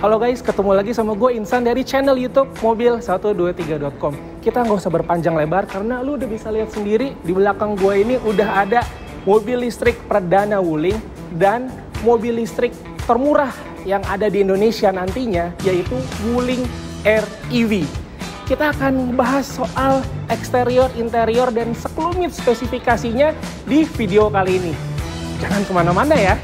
Halo guys, ketemu lagi sama gue Insan dari channel YouTube Mobil123.com. Kita nggak usah berpanjang lebar karena lu udah bisa lihat sendiri di belakang gue ini udah ada mobil listrik perdana Wuling dan mobil listrik termurah yang ada di Indonesia nantinya, yaitu Wuling Air EV. Kita akan bahas soal eksterior, interior, dan sekelumit spesifikasinya di video kali ini. Jangan kemana-mana ya.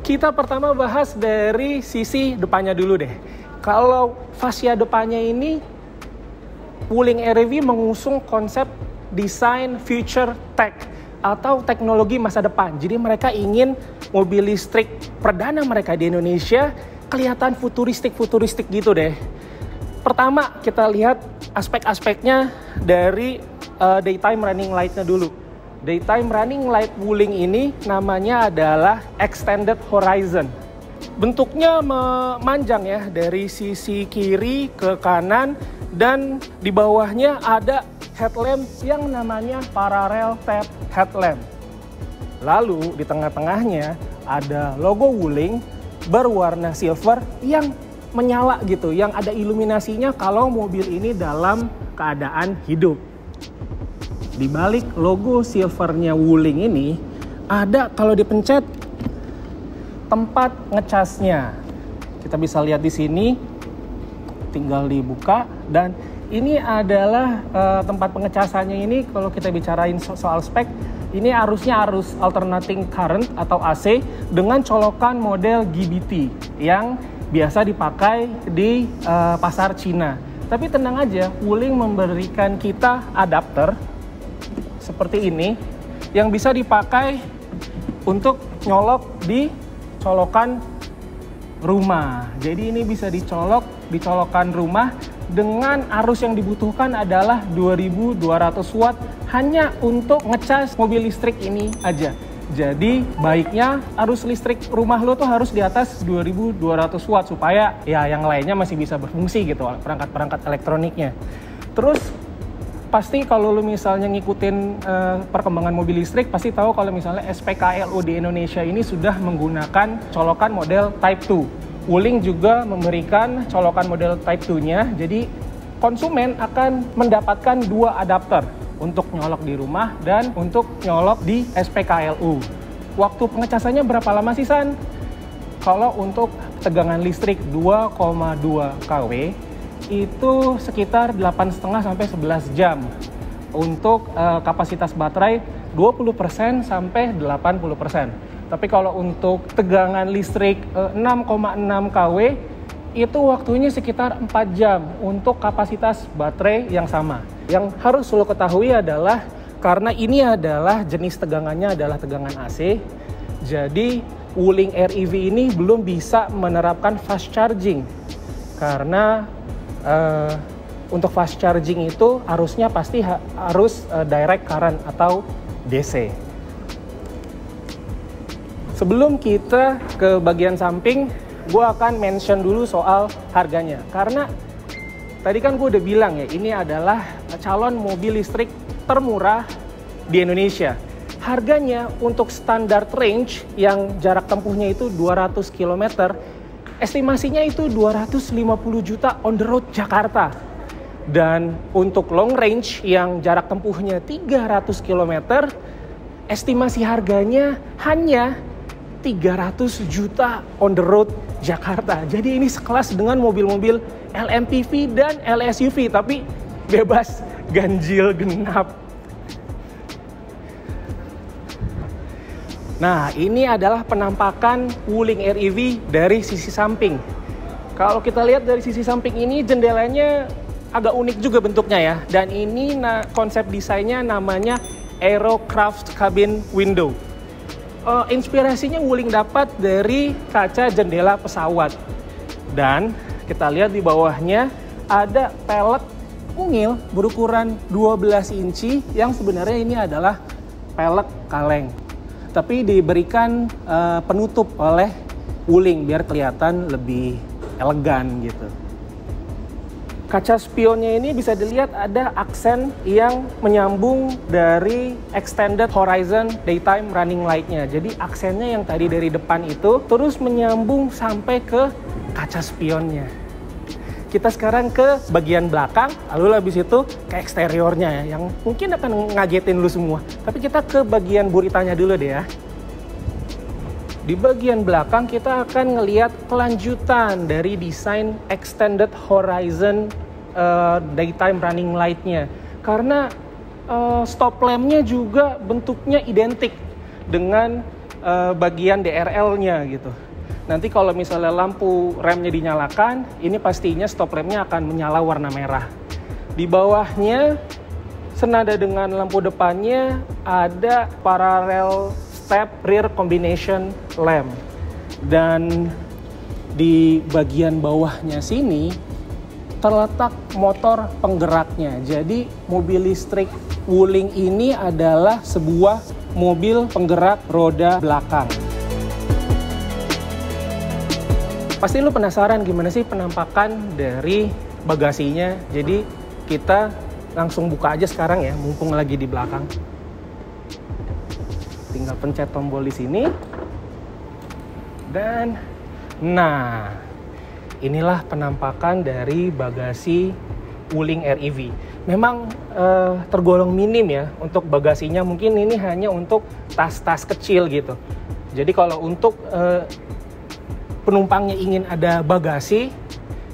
Kita pertama bahas dari sisi depannya dulu deh. Kalau fascia depannya ini, Wuling Air EV mengusung konsep desain future tech atau teknologi masa depan. Jadi mereka ingin mobil listrik perdana mereka di Indonesia kelihatan futuristik gitu deh. Pertama kita lihat aspek-aspeknya dari daytime running light-nya dulu. Daytime running light Wuling ini namanya adalah extended horizon. Bentuknya memanjang ya, dari sisi kiri ke kanan, dan di bawahnya ada headlamp yang namanya parallel tap headlamp. Lalu di tengah-tengahnya ada logo Wuling berwarna silver yang menyala gitu, yang ada iluminasinya kalau mobil ini dalam keadaan hidup. Di balik logo silvernya Wuling ini ada, kalau dipencet, tempat ngecasnya. Kita bisa lihat di sini, tinggal dibuka, dan ini adalah tempat pengecasannya ini. Kalau kita bicarain soal spek, ini arusnya arus alternating current atau AC dengan colokan model GBT yang biasa dipakai di pasar Cina. Tapi tenang aja, Wuling memberikan kita adapter seperti ini yang bisa dipakai untuk nyolok di colokan rumah. Jadi ini bisa dicolok di colokan rumah dengan arus yang dibutuhkan adalah 2200 watt hanya untuk ngecas mobil listrik ini aja. Jadi baiknya arus listrik rumah lo tuh harus di atas 2200 watt supaya ya yang lainnya masih bisa berfungsi gitu, perangkat-perangkat elektroniknya. Terus pasti kalau lu misalnya ngikutin perkembangan mobil listrik, pasti tahu kalau misalnya SPKLU di Indonesia ini sudah menggunakan colokan model Type 2. Wuling juga memberikan colokan model Type 2-nya, jadi konsumen akan mendapatkan dua adapter untuk nyolok di rumah dan untuk nyolok di SPKLU. Waktu pengecasannya berapa lama sih, San? Kalau untuk tegangan listrik 2,2 kW, itu sekitar 8,5 sampai 11 jam. Untuk kapasitas baterai 20% sampai 80%. Tapi kalau untuk tegangan listrik 6,6 kW itu waktunya sekitar 4 jam untuk kapasitas baterai yang sama. Yang harus lo ketahui adalah karena ini adalah jenis tegangannya adalah tegangan AC, jadi Wuling Air EV ini belum bisa menerapkan fast charging. Karena untuk fast charging itu arusnya pasti harus direct current atau DC. Sebelum kita ke bagian samping, gue akan mention dulu soal harganya. Karena tadi kan gue udah bilang ya, ini adalah calon mobil listrik termurah di Indonesia. Harganya untuk standar range yang jarak tempuhnya itu 200 km, estimasinya itu 250 juta on the road Jakarta. Dan untuk long range yang jarak tempuhnya 300 km, estimasi harganya hanya 300 juta on the road Jakarta. Jadi ini sekelas dengan mobil-mobil LMPV dan LSUV, tapi bebas ganjil genap. Nah, ini adalah penampakan Wuling Air EV dari sisi samping. Kalau kita lihat dari sisi samping ini, jendelanya agak unik juga bentuknya ya. Dan ini konsep desainnya namanya Aerocraft Cabin Window. Inspirasinya Wuling dapat dari kaca jendela pesawat. Dan kita lihat di bawahnya ada pelek mungil berukuran 12 inci yang sebenarnya ini adalah pelek kaleng. Tapi diberikan penutup oleh Wuling biar kelihatan lebih elegan gitu. Kaca spionnya ini bisa dilihat ada aksen yang menyambung dari extended horizon daytime running light-nya. Jadi aksennya yang tadi dari depan itu terus menyambung sampai ke kaca spionnya. Kita sekarang ke bagian belakang, lalu habis itu ke eksteriornya ya, yang mungkin akan ngagetin lu semua. Tapi kita ke bagian buritanya dulu deh ya. Di bagian belakang kita akan ngelihat kelanjutan dari desain extended horizon daytime running light-nya. Karena stop lamp-nya juga bentuknya identik dengan bagian DRL-nya gitu. Nanti kalau misalnya lampu remnya dinyalakan, ini pastinya stop lampnya akan menyala warna merah. Di bawahnya, senada dengan lampu depannya, ada parallel step rear combination lamp. Dan di bagian bawahnya sini, terletak motor penggeraknya. Jadi mobil listrik Wuling ini adalah sebuah mobil penggerak roda belakang. Pasti lu penasaran gimana sih penampakan dari bagasinya. Jadi kita langsung buka aja sekarang ya, mumpung lagi di belakang. Tinggal pencet tombol di sini. Dan nah, inilah penampakan dari bagasi Wuling Air EV. Memang tergolong minim ya untuk bagasinya. Mungkin ini hanya untuk tas-tas kecil gitu. Jadi kalau untuk penumpangnya ingin ada bagasi,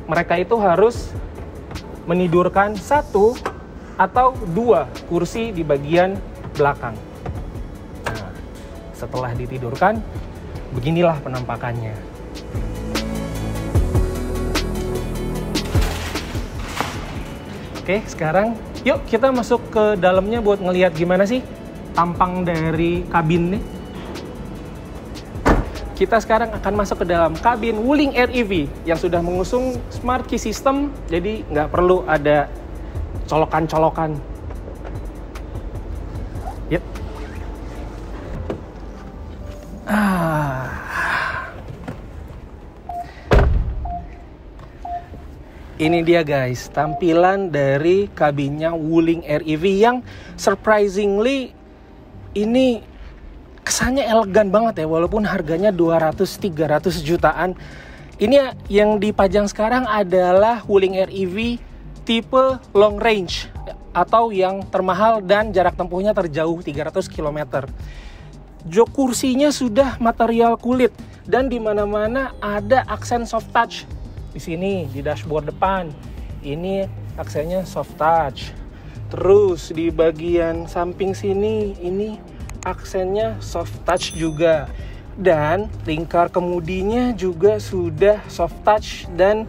mereka itu harus menidurkan 1 atau 2 kursi di bagian belakang. Nah, setelah ditidurkan, beginilah penampakannya. Oke, sekarang yuk kita masuk ke dalamnya buat ngelihat gimana sih tampang dari kabin nih. Kita sekarang akan masuk ke dalam kabin Wuling Air EV yang sudah mengusung Smart Key System, jadi nggak perlu ada colokan-colokan. Yep. Ini dia guys, tampilan dari kabinnya Wuling Air EV yang surprisingly ini kesannya elegan banget ya, walaupun harganya 200-300 jutaan. Ini yang dipajang sekarang adalah Wuling Air EV tipe long range atau yang termahal dan jarak tempuhnya terjauh 300 km. Jok kursinya sudah material kulit dan di mana-mana ada aksen soft touch. Di sini di dashboard depan ini aksennya soft touch. Terus di bagian samping sini ini aksennya soft touch juga, dan lingkar kemudinya juga sudah soft touch dan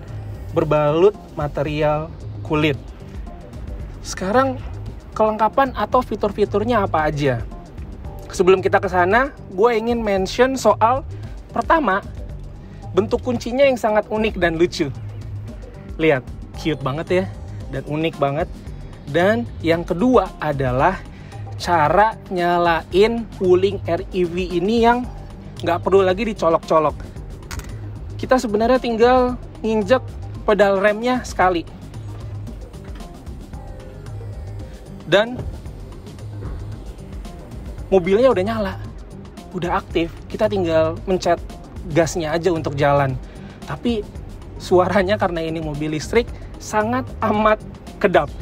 berbalut material kulit. Sekarang kelengkapan atau fitur-fiturnya apa aja? Sebelum kita ke sana, gue ingin mention soal pertama, bentuk kuncinya yang sangat unik dan lucu. Lihat, cute banget ya, dan unik banget. Dan yang kedua adalah cara nyalain Wuling Air EV ini yang nggak perlu lagi dicolok-colok. Kita sebenarnya tinggal nginjek pedal remnya sekali. Dan mobilnya udah nyala, udah aktif. Kita tinggal mencet gasnya aja untuk jalan. Tapi suaranya karena ini mobil listrik sangat amat kedap.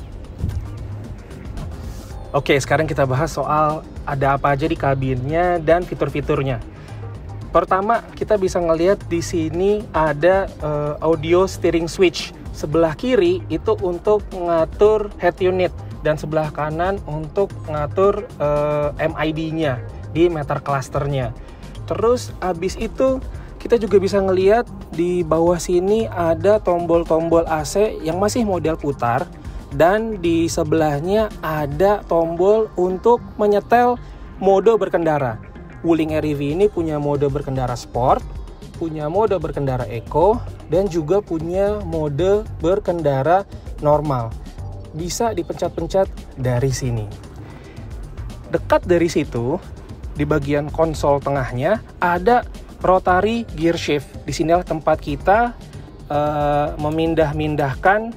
Oke, sekarang kita bahas soal ada apa aja di kabinnya dan fitur-fiturnya. Pertama, kita bisa ngelihat di sini ada audio steering switch. Sebelah kiri itu untuk mengatur head unit dan sebelah kanan untuk mengatur MID-nya. di meter clusternya. Terus abis itu kita juga bisa ngelihat di bawah sini ada tombol-tombol AC yang masih model putar, dan di sebelahnya ada tombol untuk menyetel mode berkendara. Wuling REV ini punya mode berkendara sport, punya mode berkendara eco, dan juga punya mode berkendara normal. Bisa dipencet-pencet dari sini. Dekat dari situ, di bagian konsol tengahnya ada rotary gear shift. Di sinilah tempat kita memindah-mindahkan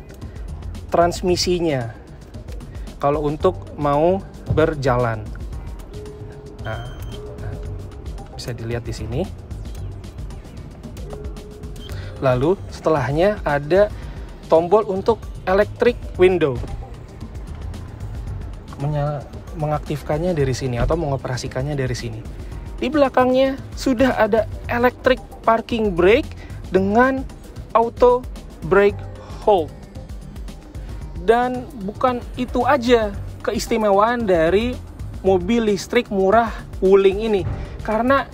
transmisinya kalau untuk mau berjalan. Nah, bisa dilihat di sini. Lalu setelahnya ada tombol untuk electric window. Mengaktifkannya dari sini atau mengoperasikannya dari sini. Di belakangnya sudah ada electric parking brake dengan auto brake hold. Dan bukan itu aja keistimewaan dari mobil listrik murah Wuling ini, karena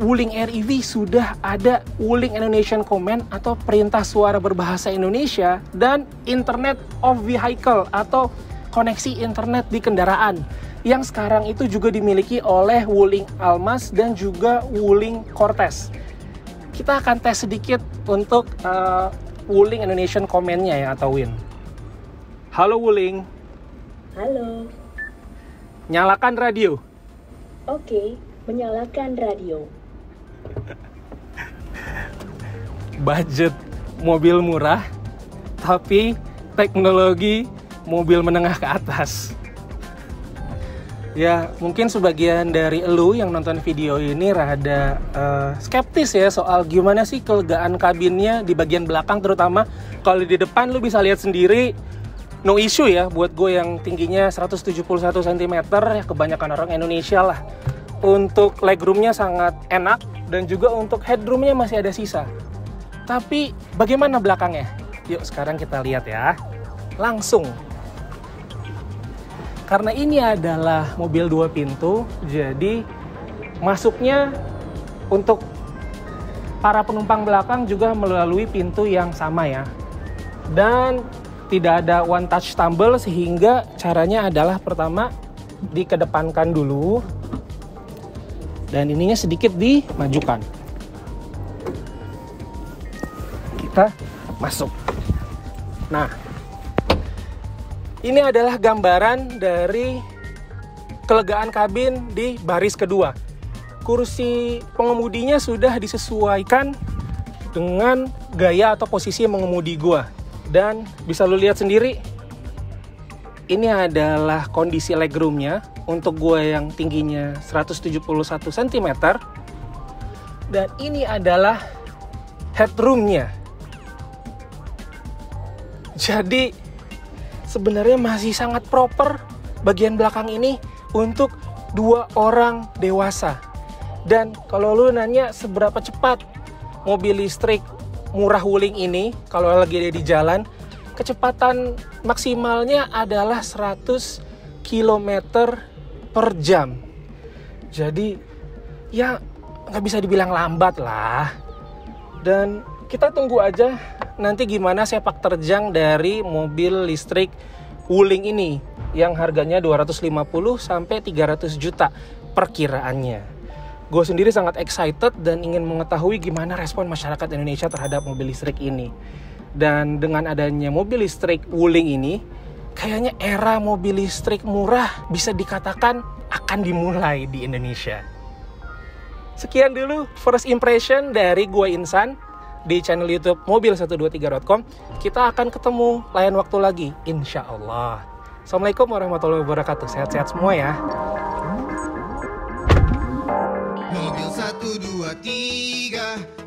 Wuling REV sudah ada Wuling Indonesian Command atau perintah suara berbahasa Indonesia, dan Internet of Vehicle atau koneksi internet di kendaraan, yang sekarang itu juga dimiliki oleh Wuling Almas dan juga Wuling Cortez. Kita akan tes sedikit untuk Wuling Indonesian Command-nya ya, atau WIN. Halo Wuling. Halo. Nyalakan radio. Oke, menyalakan radio. Budget mobil murah, tapi teknologi mobil menengah ke atas. Ya, mungkin sebagian dari elu yang nonton video ini rada skeptis ya soal gimana sih kelegaan kabinnya di bagian belakang, terutama kalau di depan lu bisa lihat sendiri. No issue ya buat gue yang tingginya 171 cm, ya kebanyakan orang Indonesia lah. Untuk legroomnya sangat enak, dan juga untuk headroomnya masih ada sisa. Tapi bagaimana belakangnya? Yuk sekarang kita lihat ya, langsung. Karena ini adalah mobil 2 pintu, jadi masuknya untuk para penumpang belakang juga melalui pintu yang sama ya. Dan tidak ada one touch tumble, sehingga caranya adalah pertama dikedepankan dulu, dan ininya sedikit dimajukan. Kita masuk. Nah, ini adalah gambaran dari kelegaan kabin di baris kedua. Kursi pengemudinya sudah disesuaikan dengan gaya atau posisi mengemudi gua. Dan bisa lu lihat sendiri, ini adalah kondisi legroomnya untuk gua yang tingginya 171 cm. Dan ini adalah headroomnya. Jadi sebenarnya masih sangat proper bagian belakang ini untuk 2 orang dewasa. Dan kalau lu nanya seberapa cepat mobil listrik murah Wuling ini kalau lagi ada di jalan, kecepatan maksimalnya adalah 100 km per jam. Jadi ya nggak bisa dibilang lambat lah. Dan kita tunggu aja nanti gimana sepak terjang dari mobil listrik Wuling ini yang harganya 250 sampai 300 juta perkiraannya. Gue sendiri sangat excited dan ingin mengetahui gimana respon masyarakat Indonesia terhadap mobil listrik ini. Dan dengan adanya mobil listrik Wuling ini, kayaknya era mobil listrik murah bisa dikatakan akan dimulai di Indonesia. Sekian dulu first impression dari gue Insan di channel YouTube mobil123.com. Kita akan ketemu lain waktu lagi, insya Allah. Assalamualaikum warahmatullahi wabarakatuh. Sehat-sehat semua ya. Mobil 1, 2, 3